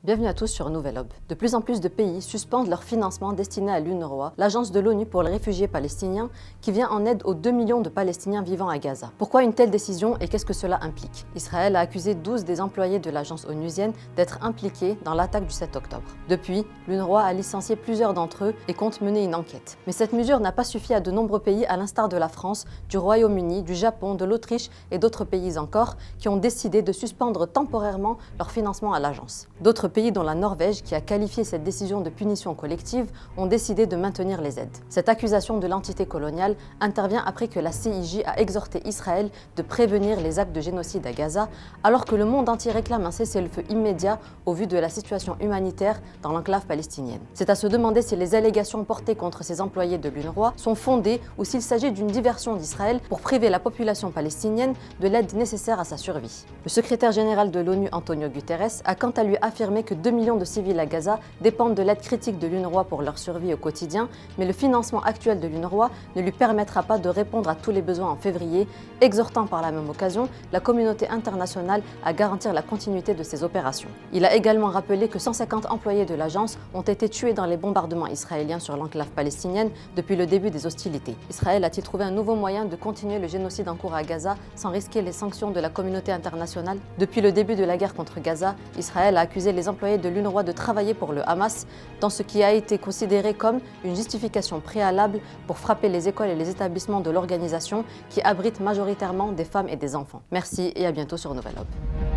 Bienvenue à tous sur Nouvelle Aube. De plus en plus de pays suspendent leur financement destiné à l'UNRWA, l'agence de l'ONU pour les réfugiés palestiniens, qui vient en aide aux 2 millions de Palestiniens vivant à Gaza. Pourquoi une telle décision et qu'est-ce que cela implique? Israël a accusé 12 des employés de l'agence onusienne d'être impliqués dans l'attaque du 7 octobre. Depuis, l'UNRWA a licencié plusieurs d'entre eux et compte mener une enquête. Mais cette mesure n'a pas suffi à de nombreux pays, à l'instar de la France, du Royaume-Uni, du Japon, de l'Autriche et d'autres pays encore, qui ont décidé de suspendre temporairement leur financement à l'agence. D'autres pays, dont la Norvège, qui a qualifié cette décision de punition collective, ont décidé de maintenir les aides. Cette accusation de l'entité coloniale intervient après que la CIJ a exhorté Israël de prévenir les actes de génocide à Gaza, alors que le monde entier réclame un cessez-le-feu immédiat au vu de la situation humanitaire dans l'enclave palestinienne. C'est à se demander si les allégations portées contre ces employés de l'UNRWA sont fondées ou s'il s'agit d'une diversion d'Israël pour priver la population palestinienne de l'aide nécessaire à sa survie. Le secrétaire général de l'ONU, Antonio Guterres, a quant à lui affirmé que 2 millions de civils à Gaza dépendent de l'aide critique de l'UNRWA pour leur survie au quotidien, mais le financement actuel de l'UNRWA ne lui permettra pas de répondre à tous les besoins en février, exhortant par la même occasion la communauté internationale à garantir la continuité de ses opérations. Il a également rappelé que 150 employés de l'agence ont été tués dans les bombardements israéliens sur l'enclave palestinienne depuis le début des hostilités. Israël a-t-il trouvé un nouveau moyen de continuer le génocide en cours à Gaza sans risquer les sanctions de la communauté internationale? Depuis le début de la guerre contre Gaza, Israël a accusé les employés de l'UNRWA de travailler pour le Hamas dans ce qui a été considéré comme une justification préalable pour frapper les écoles et les établissements de l'organisation qui abritent majoritairement des femmes et des enfants. Merci et à bientôt sur Nouvelle Aube.